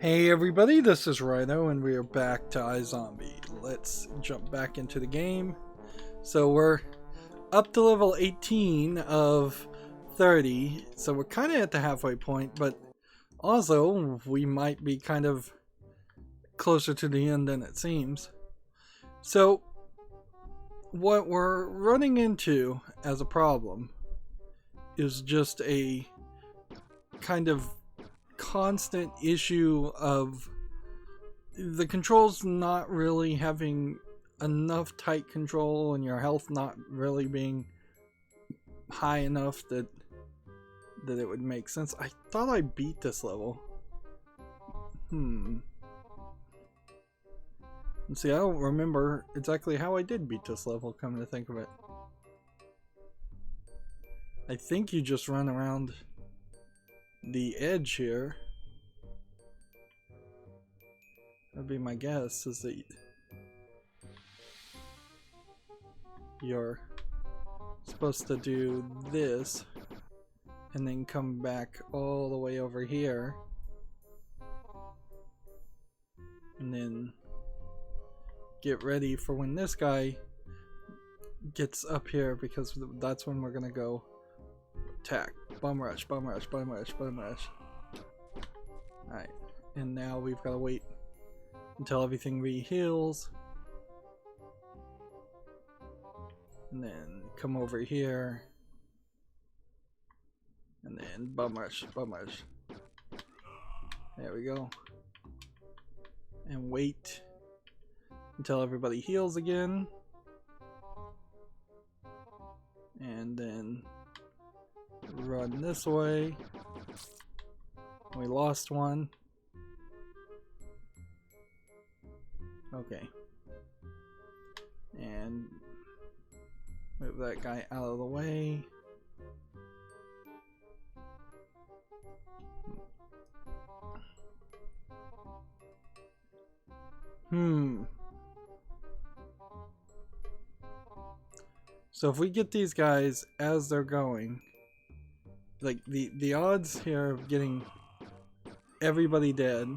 Hey everybody, this is Rydo and we are back to iZombie. Let's jump back into the game. So we're up to level 18 of 30, so we're kind of at the halfway point, but also we might be kind of closer to the end than it seems. So what we're running into as a problem is just a kind of constant issue of the controls not really having enough tight control and your health not really being high enough that it would make sense. I thought I beat this level. See, I don't remember exactly how I did beat this level, come to think of it. I think you just run around the edge here. That'd be my guess, is that you're supposed to do this and then come back all the way over here and then get ready for when this guy gets up here, because that's when we're gonna go attack. Bum rush, bum rush, bum rush, bum rush. Alright, and now we've got to wait until everything re-heals. And then come over here. And then bum rush, bum rush. There we go. And wait until everybody heals again. And then run this way. We lost one. Okay. And move that guy out of the way. So if we get these guys as they're going, like the odds here of getting everybody dead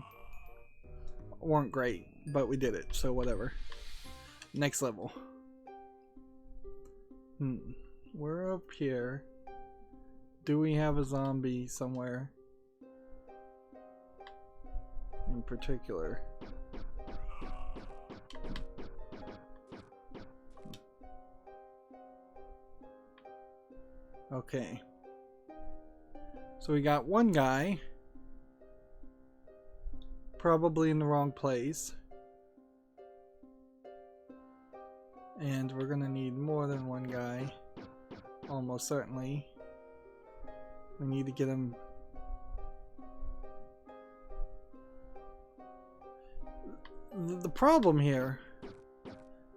weren't great, but we did it, so whatever. Next level. We're up here. Do we have a zombie somewhere in particular? Okay. So we got one guy probably in the wrong place. And we're gonna need more than one guy. Almost certainly. We need to get him. The problem here,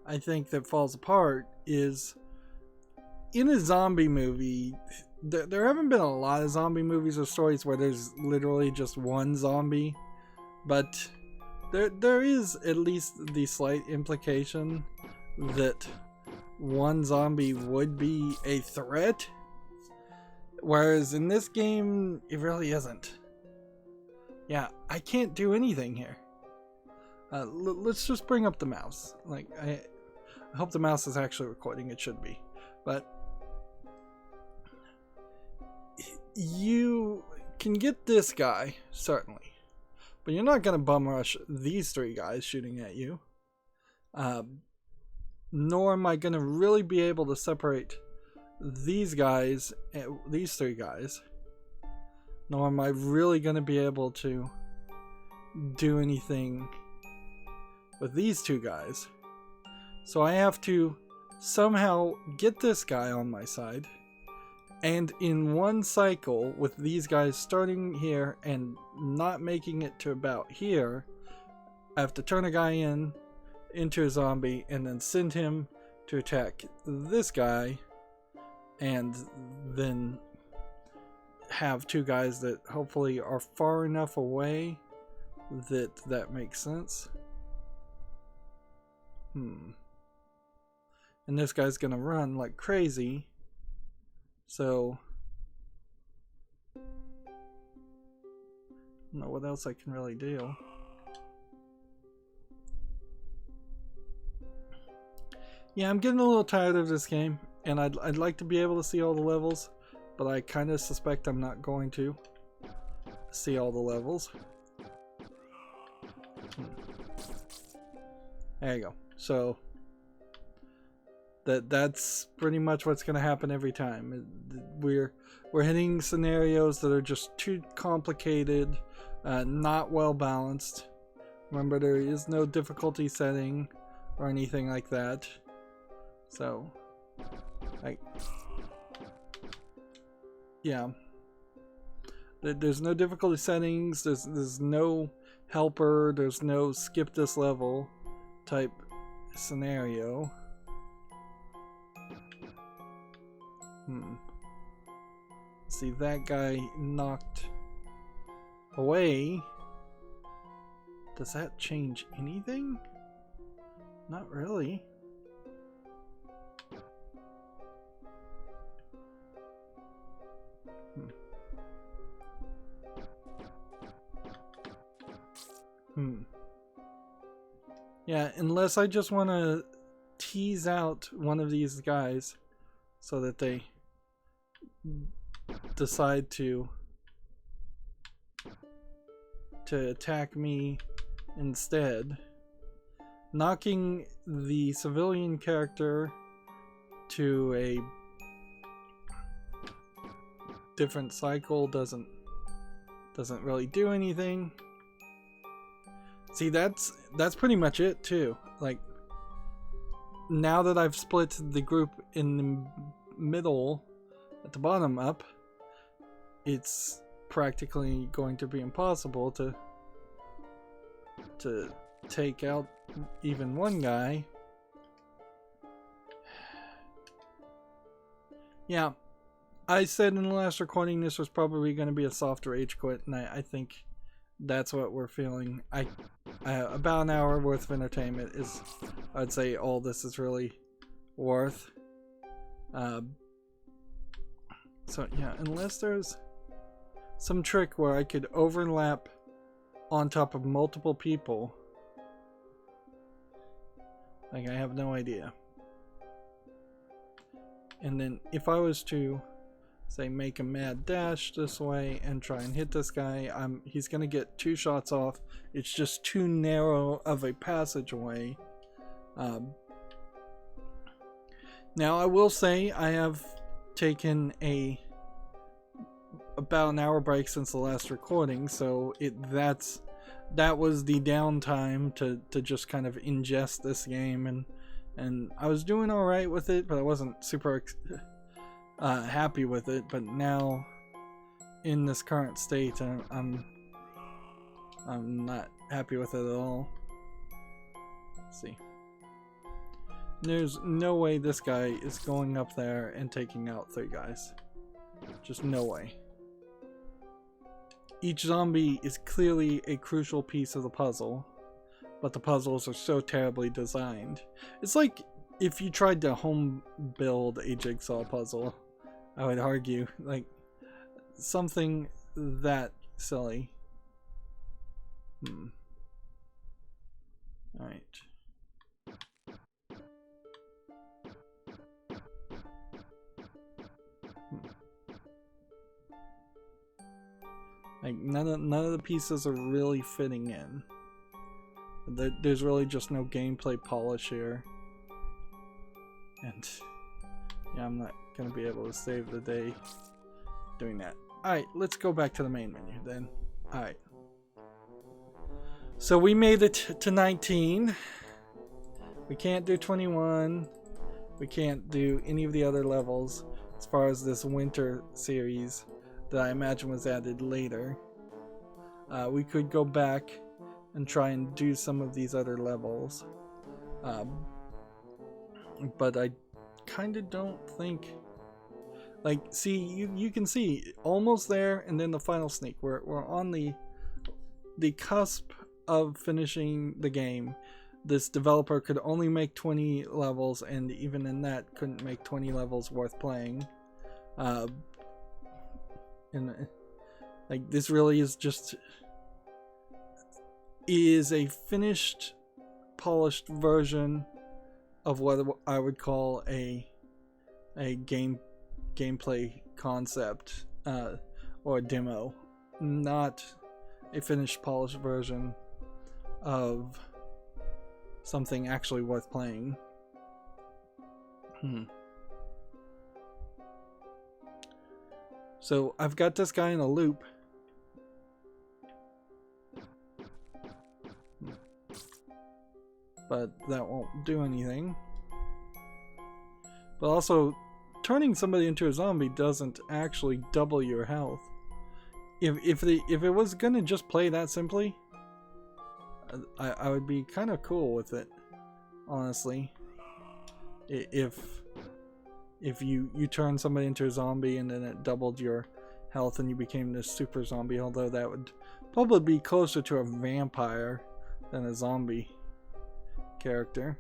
I think, that falls apart is in a zombie movie, there haven't been a lot of zombie movies or stories where there's literally just one zombie, but there is at least the slight implication that one zombie would be a threat, whereas in this game it really isn't. Yeah, I can't do anything here. Let's just bring up the mouse. Like, I hope the mouse is actually recording. It should be, but you can get this guy, certainly, but you're not going to bum rush these three guys shooting at you. Nor am I going to really be able to separate these guys, these three guys. Nor am I really going to be able to do anything with these two guys. So I have to somehow get this guy on my side. And in one cycle, with these guys starting here and not making it to about here, I have to turn a guy into a zombie and then send him to attack this guy, and then have two guys that hopefully are far enough away that makes sense. And this guy's gonna run like crazy. So don't know what else I can really do. Yeah, I'm getting a little tired of this game, and I'd like to be able to see all the levels, but I kind of suspect I'm not going to see all the levels. There you go. So that's pretty much what's going to happen every time. We're hitting scenarios that are just too complicated, not well balanced. Remember, there is no difficulty setting or anything like that. So, yeah. There's no difficulty settings. There's no helper. There's no skip this level type scenario. See, that guy knocked away. Does that change anything? Not really. Yeah, unless I just want to tease out one of these guys so that they decide to attack me instead. Knocking the civilian character to a different cycle doesn't really do anything. See, that's pretty much it too. Like, now that I've split the group in the middle at the bottom up, it's practically going to be impossible to take out even one guy. Yeah, I said in the last recording this was probably going to be a soft rage quit, and I think that's what we're feeling. About an hour worth of entertainment is, I'd say, all this is really worth. So yeah, unless there's some trick where I could overlap on top of multiple people, like, I have no idea. And then if I was to say make a mad dash this way and try and hit this guy, he's gonna get 2 shots off. It's just too narrow of a passageway. Now I will say I have taken about an hour break since the last recording, so that was the downtime to just kind of ingest this game, and I was doing all right with it, but I wasn't super happy with it. But now, in this current state, I'm not happy with it at all. Let's see. There's no way this guy is going up there and taking out 3 guys. Just no way. Each zombie is clearly a crucial piece of the puzzle, but the puzzles are so terribly designed. It's like if you tried to home build a jigsaw puzzle, I would argue, like, something that silly. Alright. Like, none of the pieces are really fitting in. There's really just no gameplay polish here. And yeah, I'm not gonna be able to save the day doing that. Alright, let's go back to the main menu then. Alright. So we made it to 19. We can't do 21. We can't do any of the other levels as far as this winter series that I imagine was added later. We could go back and try and do some of these other levels. But I kind of don't think... Like, see, you can see almost there, and then the final sneak. We're on the cusp of finishing the game. This developer could only make 20 levels, and even in that couldn't make 20 levels worth playing. And like, this really is just is a finished, polished version of what I would call a gameplay concept or demo, not a finished, polished version of something actually worth playing. So I've got this guy in a loop. But that won't do anything. But also, turning somebody into a zombie doesn't actually double your health. If it was gonna just play that simply, I would be kind of cool with it, honestly. If you turn somebody into a zombie and then it doubled your health and you became this super zombie, although that would probably be closer to a vampire than a zombie character.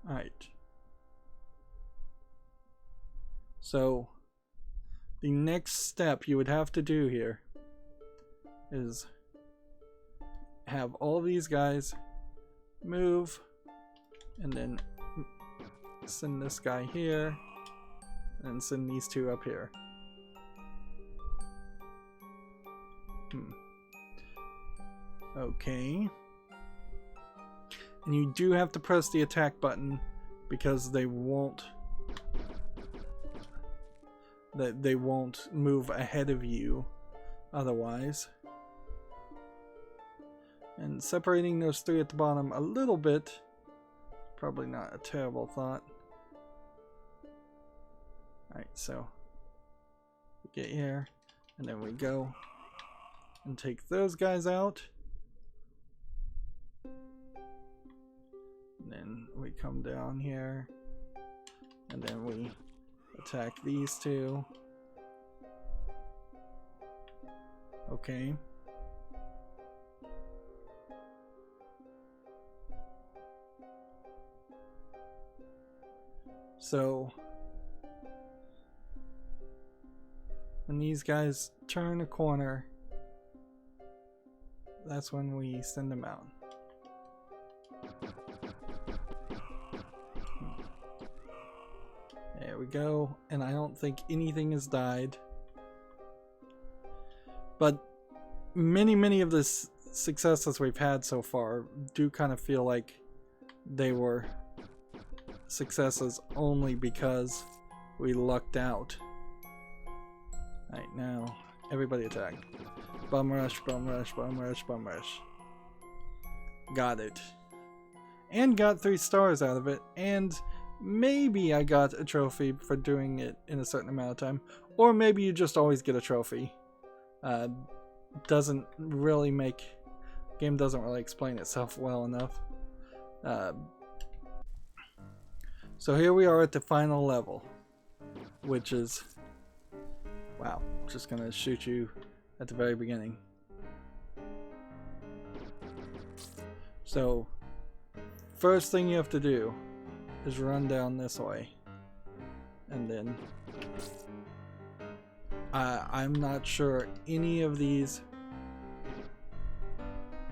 Alright. So, the next step you would have to do here is have all these guys move and then send this guy here and send these two up here. Okay. And you do have to press the attack button because they won't move ahead of you otherwise. And separating those three at the bottom a little bit, probably not a terrible thought. Alright, so we get here and then we go and take those guys out. And then we come down here and then we attack these two. Okay. So when these guys turn a corner, that's when we send them out. There we go, and I don't think anything has died. But many of the successes we've had so far do kind of feel like they were successes only because we lucked out. Alright, now everybody attack. Bum rush, bum rush, bum rush, bum rush. Got it. And got 3 stars out of it, and maybe I got a trophy for doing it in a certain amount of time. Or maybe you just always get a trophy. Doesn't really make... Game doesn't really explain itself well enough. So here we are at the final level, which is... Wow, just gonna shoot you at the very beginning. So, first thing you have to do is run down this way. And then I'm not sure any of these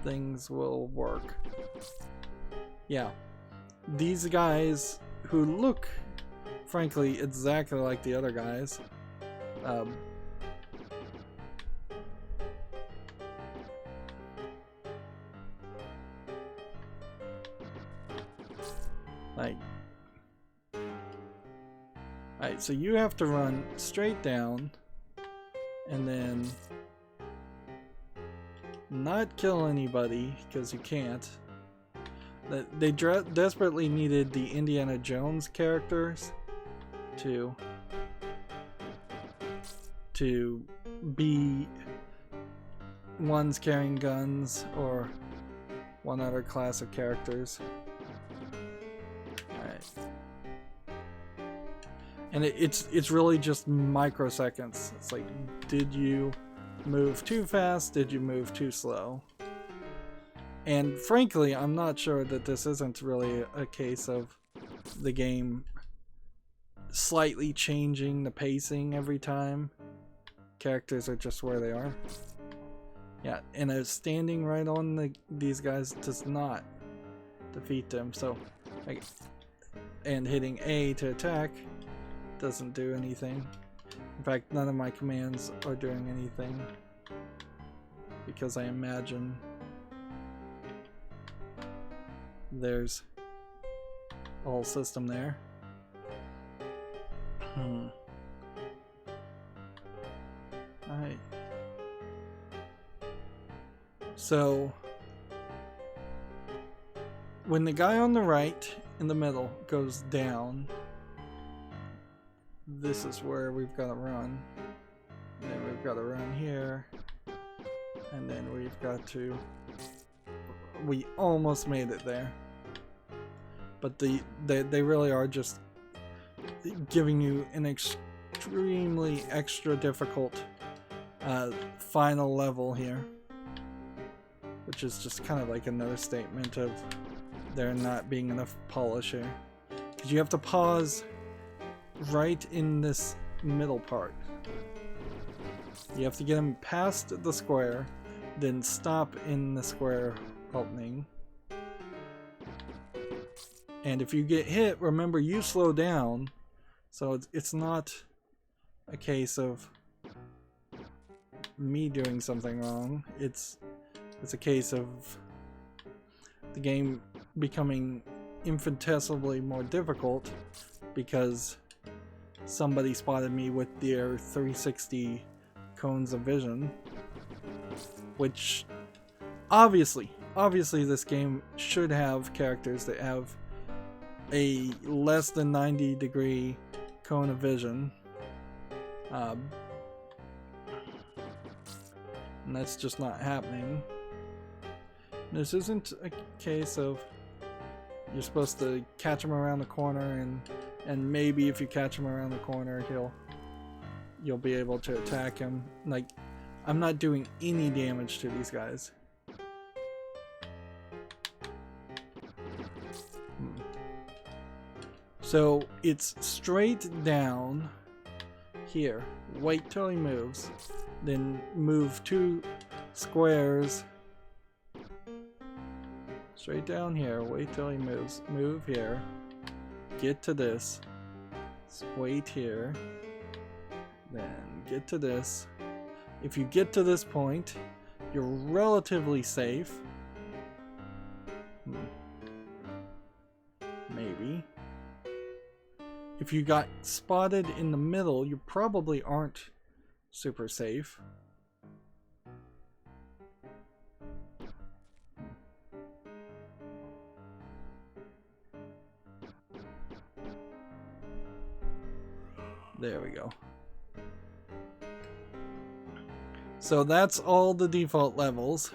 things will work. Yeah, these guys who look frankly exactly like the other guys, alright, so you have to run straight down and then not kill anybody because you can't. They desperately needed the Indiana Jones characters to be ones carrying guns or one other class of characters. Alright. And it's really just microseconds. It's like, did you move too fast? Did you move too slow? And frankly, I'm not sure that this isn't really a case of the game slightly changing the pacing every time. Characters are just where they are. Yeah, and standing right on these guys does not defeat them. So, and hitting A to attack doesn't do anything. In fact, none of my commands are doing anything because I imagine there's a whole system there. Alright. So, when the guy on the right in the middle goes down, this is where we've got to run. And then we've got to run here. And then we've got to... We almost made it there. But they really are just giving you an extremely extra difficult final level here. Which is just kind of like another statement of there not being enough polish here. Because you have to pause right in this middle part. You have to get them past the square, then stop in the square opening. And if you get hit, remember you slow down. So it's not a case of me doing something wrong. It's a case of the game becoming infinitesimally more difficult because somebody spotted me with their 360 cones of vision, which obviously this game should have characters that have a less than 90-degree cone of vision, and that's just not happening. This isn't a case of you're supposed to catch him around the corner and maybe if you catch him around the corner you'll be able to attack him. Like, I'm not doing any damage to these guys. So it's straight down here. Wait till he moves. Then move 2 squares straight down here. Wait till he moves. Move here. Get to this. Wait here. Then get to this. If you get to this point, you're relatively safe. Maybe. If you got spotted in the middle, you probably aren't super safe. There we go. So that's all the default levels.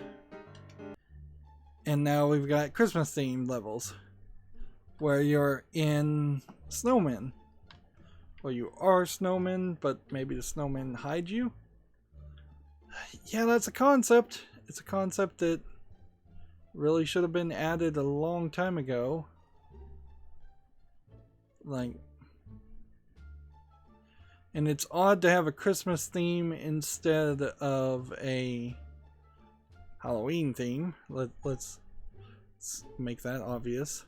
And now we've got Christmas themed levels where you're in snowmen. Or you are snowmen, but maybe the snowmen hide you. Yeah, that's a concept. It's a concept that really should have been added a long time ago. Like, and it's odd to have a Christmas theme instead of a Halloween theme. Let's make that obvious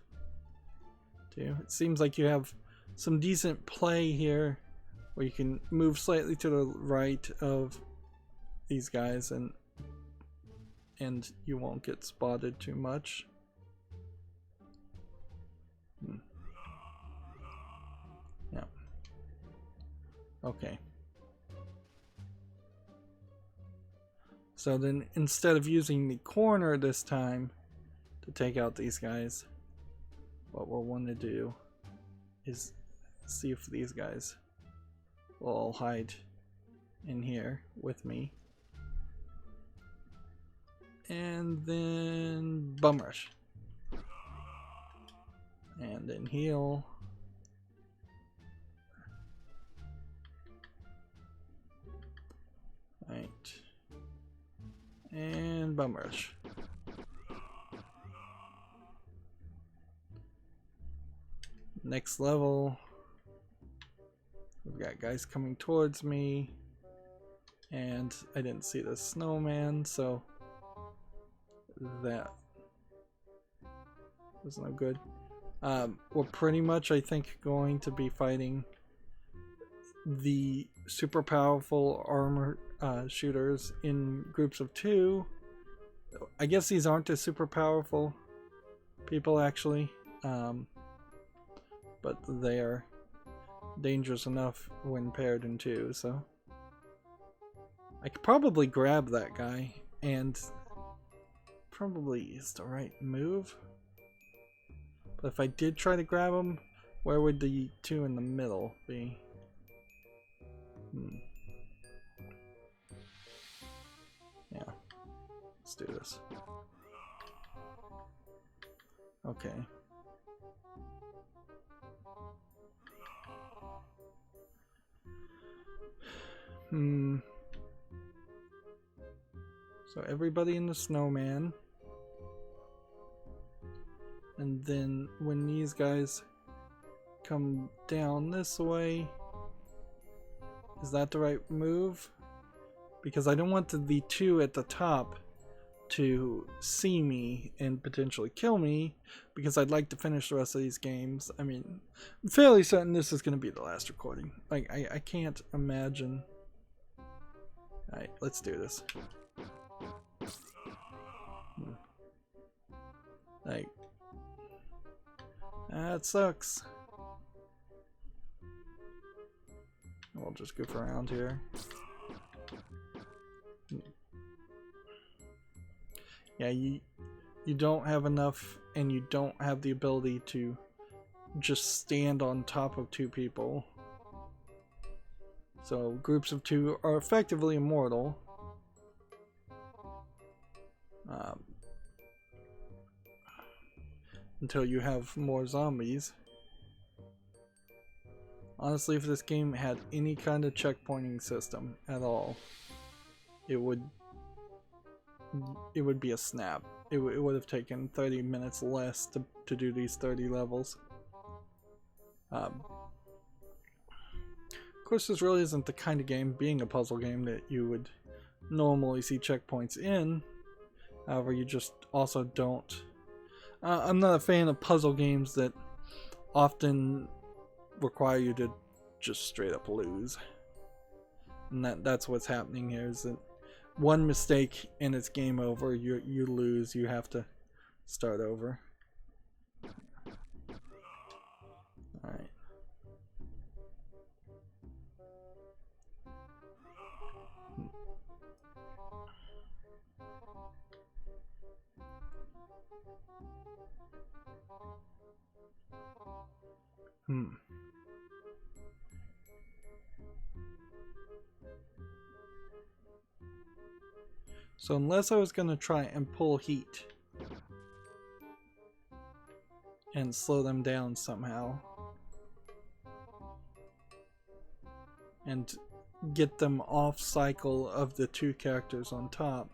too. It seems like you have some decent play here where you can move slightly to the right of these guys and you won't get spotted too much. Yeah. Okay. So then instead of using the corner this time to take out these guys, what we'll want to do is see if these guys will all hide in here with me. And then bum rush. And then heal. Right. And bum rush. Next level. We've got guys coming towards me. And I didn't see the snowman, so that was no good. We're pretty much, I think, going to be fighting the super powerful armor shooters in groups of 2. I guess these aren't the super powerful people, actually, but they are dangerous enough when paired in 2, so I could probably grab that guy, and probably is the right move. But if I did try to grab him, where would the 2 in the middle be? Yeah, let's do this. Okay. So everybody in the snowman. And then when these guys come down this way, is that the right move? Because I don't want the 2 at the top to see me and potentially kill me, because I'd like to finish the rest of these games. I mean, I'm fairly certain this is going to be the last recording. Like, I can't imagine. Alright, let's do this. Like, that sucks. We'll just goof around here. Yeah, you don't have enough, and you don't have the ability to just stand on top of 2 people. So groups of 2 are effectively immortal. Until you have more zombies. Honestly, if this game had any kind of checkpointing system at all, it would be a snap. It would have taken 30 minutes less to do these 30 levels. Of course, this really isn't the kind of game, being a puzzle game, that you would normally see checkpoints in. However, you just also don't. I'm not a fan of puzzle games that often require you to just straight up lose. And that's what's happening here, is that one mistake and it's game over. You lose, you have to start over. Alright. So unless I was going to try and pull heat and slow them down somehow and get them off cycle of the 2 characters on top,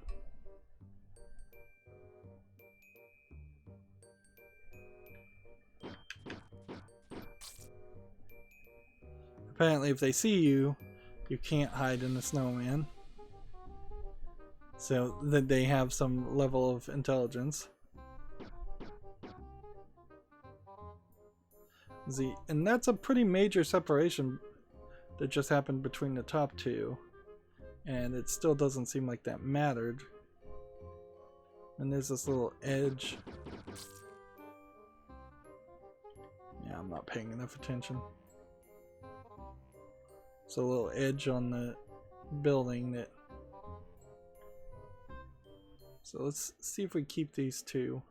apparently if they see you, you can't hide in the snowman. So that they have some level of intelligence. And that's a pretty major separation that just happened between the top 2. And it still doesn't seem like that mattered. And there's this little edge. Yeah, I'm not paying enough attention. It's a little edge on the building that... So let's see if we keep these 2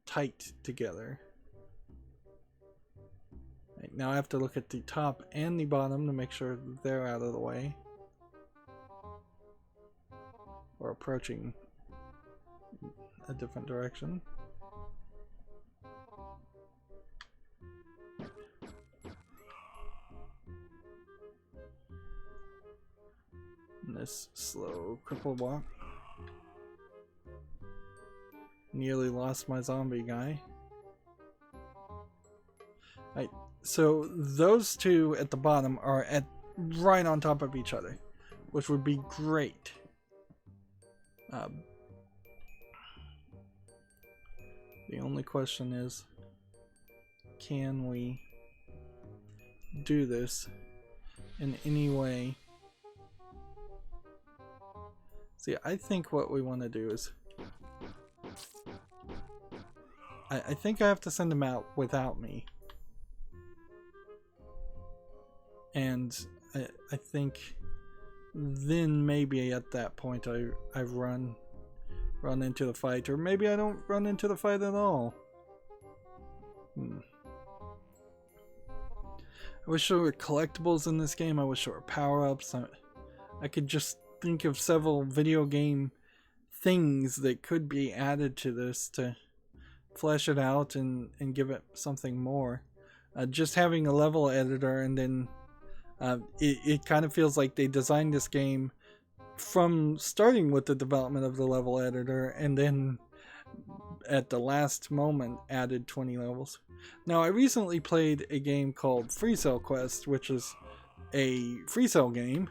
tight together. Right, now I have to look at the top and the bottom to make sure they're out of the way. Or approaching a different direction. And this slow cripple walk. Nearly lost my zombie guy. So those 2 at the bottom are right on top of each other. which would be great. The only question is, can we do this in any way? See, I think what we want to do is, I think I have to send them out without me. And I think then maybe at that point I run into the fight, or maybe I don't run into the fight at all. I wish there were collectibles in this game. I wish there were power-ups. I could just think of several video game things that could be added to this to flesh it out and give it something more. Just having a level editor, and then it kind of feels like they designed this game from starting with the development of the level editor, and then at the last moment added 20 levels. Now, I recently played a game called Free Cell Quest, which is a free cell game,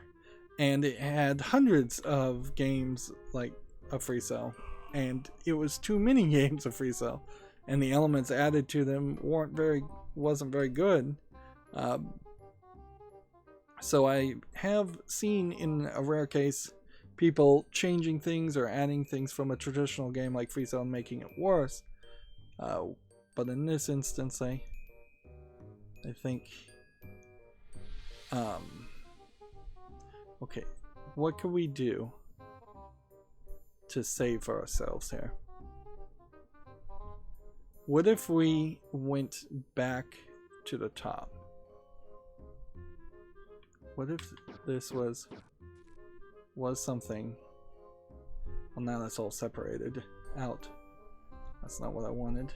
and it had hundreds of games like a free cell, and it was too many games of free cell, and the elements added to them wasn't very good. So I have seen, in a rare case, people changing things or adding things from a traditional game like Free Cell and making it worse. But in this instance, I think... okay, what can we do to save ourselves here? What if we went back to the top? What if this was something? Well, now that's all separated out. That's not what I wanted.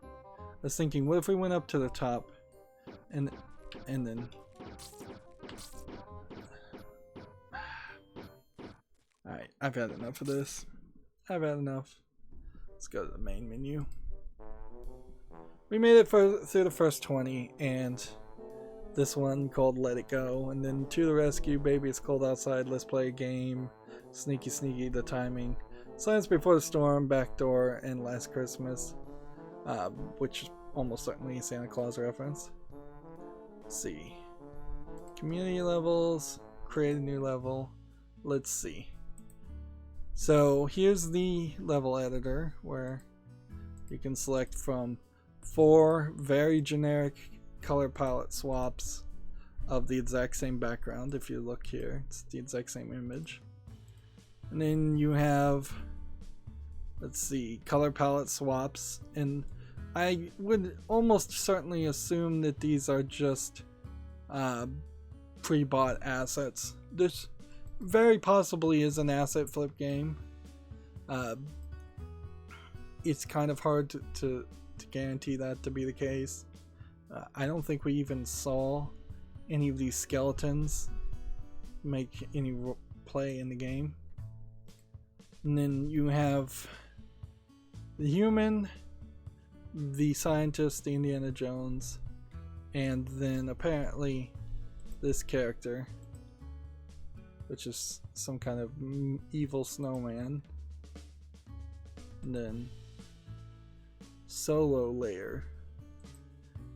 I was thinking, what if we went up to the top and then... Alright, I've had enough of this. I've had enough. Let's go to the main menu. We made it through the first 20, and this one called Let It Go, and then To the Rescue, Baby It's Cold Outside, Let's Play a Game, Sneaky Sneaky, The Timing, Silence Before the Storm, Backdoor, and Last Christmas, which is almost certainly a Santa Claus reference. Let's see. Community levels, create a new level. Let's see. So here's the level editor where you can select from 4 very generic color palette swaps of the exact same background. If you look here, it's the exact same image. And then you have, let's see, color palette swaps, and I would almost certainly assume that these are just pre-bought assets. This very possibly is an asset flip game. It's kind of hard to guarantee that to be the case. I don't think we even saw any of these skeletons make any play in the game. And then you have the human, the scientist, the Indiana Jones, and then apparently this character, which is some kind of evil snowman. And then solo layer.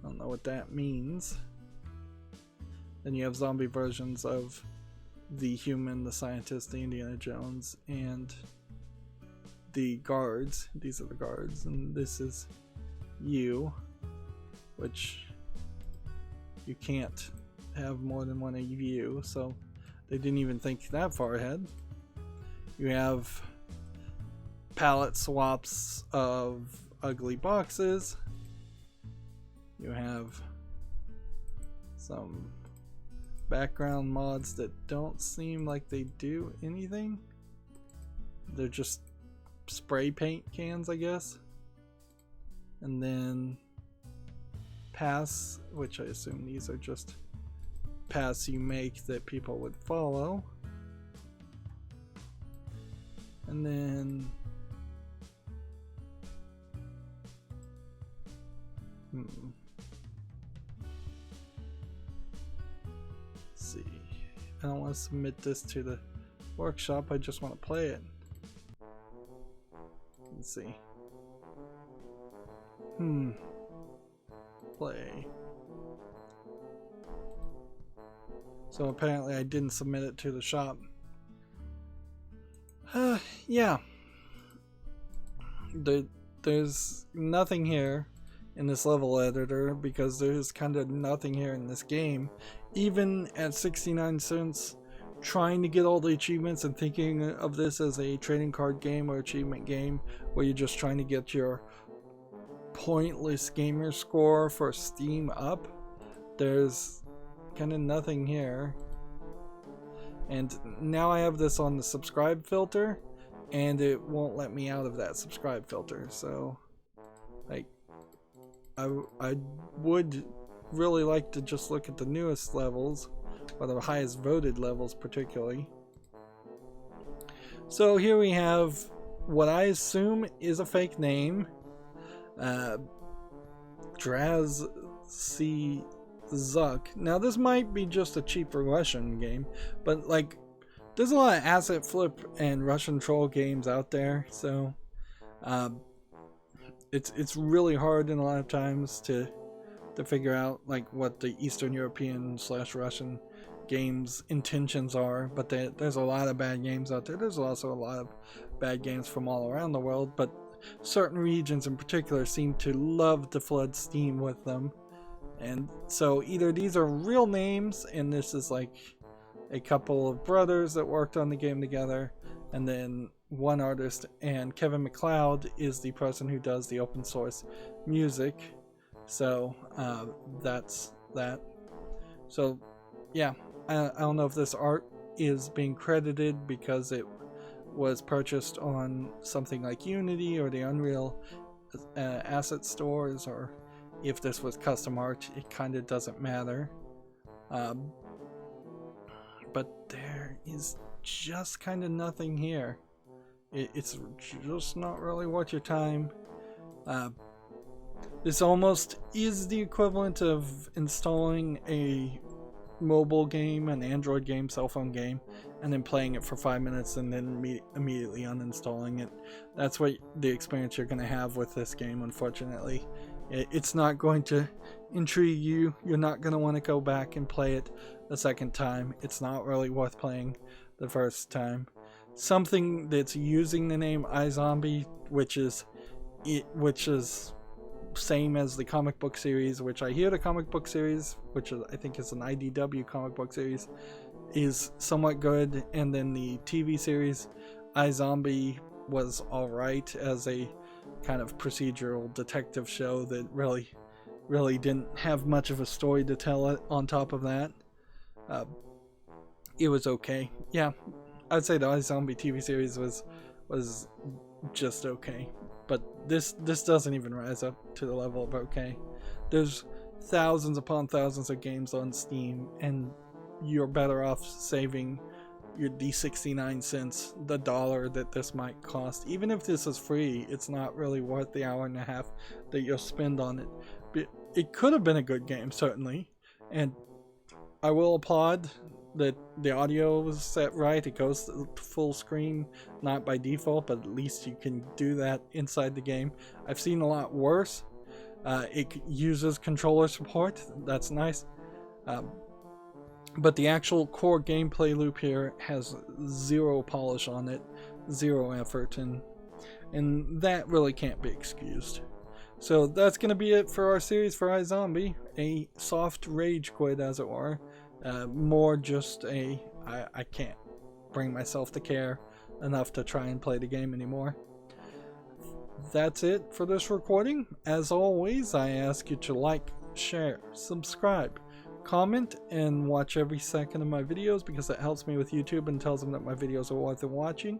I don't know what that means. Then you have zombie versions of the human, the scientist, the Indiana Jones, and the guards. These are the guards, and this is you, which you can't have more than one of you, so they didn't even think that far ahead. You have palette swaps of ugly boxes. You have some background mods that don't seem like they do anything. They're just spray paint cans, I guess. And then paths, which I assume these are just paths you make that people would follow. And then let's see. I don't want to submit this to the workshop, I just want to play it. Let's see. Play. So apparently I didn't submit it to the shop. Yeah. There's nothing here in this level editor because there's kind of nothing here in this game. Even at 69 cents, trying to get all the achievements and thinking of this as a trading card game or achievement game where you're just trying to get your pointless gamer score for Steam up, there's kind of nothing here. And now I have this on the subscribe filter and it won't let me out of that subscribe filter. So like I would really like to just look at the newest levels, or the highest voted levels particularly. So here we have what I assume is a fake name, Draz C. Zuck. Now this might be just a cheaper Russian game, but like there's a lot of asset flip and Russian troll games out there, so it's really hard in a lot of times to figure out like what the Eastern European / Russian games intentions are. But there's a lot of bad games out there. There's also a lot of bad games from all around the world, but certain regions in particular seem to love to flood Steam with them. And so either these are real names and this is like a couple of brothers that worked on the game together, and then one artist, and Kevin MacLeod is the person who does the open source music. So that's that. So yeah, I don't know if this art is being credited because it was purchased on something like Unity or the Unreal asset stores, or if this was custom art. It kind of doesn't matter. But there is just kind of nothing here. It's just not really worth your time. This almost is the equivalent of installing a mobile game, an Android game, cell phone game, and then playing it for 5 minutes and then immediately uninstalling it. That's what the experience you're going to have with this game, unfortunately. It's not going to intrigue you. You're not going to want to go back and play it a second time. It's not really worth playing the first time. Something that's using the name iZombie, which is same as the comic book series, which I hear the comic book series, which I think is an IDW comic book series, is somewhat good, and then the TV series iZombie was alright as a kind of procedural detective show that really didn't have much of a story to tell on top of that. It was okay. Yeah, I'd say the iZombie TV series was just okay. But this doesn't even rise up to the level of okay. There's thousands upon thousands of games on Steam, and you're better off saving your D69 cents, the dollar that this might cost. Even if this is free, it's not really worth the hour and a half that you'll spend on it. But it could have been a good game, certainly, and I will applaud that the audio was set right. It goes to full screen, not by default, but at least you can do that inside the game. I've seen a lot worse. It uses controller support. That's nice. But the actual core gameplay loop here has zero polish on it, zero effort, and that really can't be excused. So that's going to be it for our series for iZombie. A soft rage quit, as it were. More just I can't bring myself to care enough to try and play the game anymore. That's it for this recording. As always, I ask you to like, share, subscribe, comment, and watch every second of my videos because it helps me with YouTube and tells them that my videos are worth watching.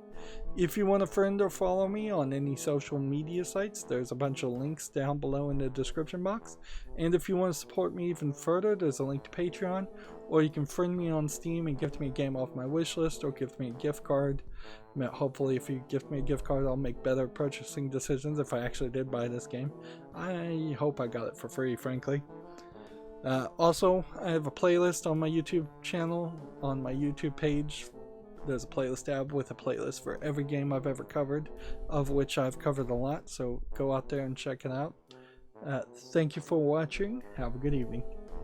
If you want to friend or follow me on any social media sites, there's a bunch of links down below in the description box. And if you want to support me even further, there's a link to Patreon, or you can friend me on Steam and gift me a game off my wish list, or gift me a gift card. Hopefully if you gift me a gift card, I'll make better purchasing decisions if I actually did buy this game. I hope I got it for free, frankly. Also, I have a playlist on my YouTube channel, on my YouTube page. There's a playlist tab with a playlist for every game I've ever covered, of which I've covered a lot, so go out there and check it out. Thank you for watching. Have a good evening.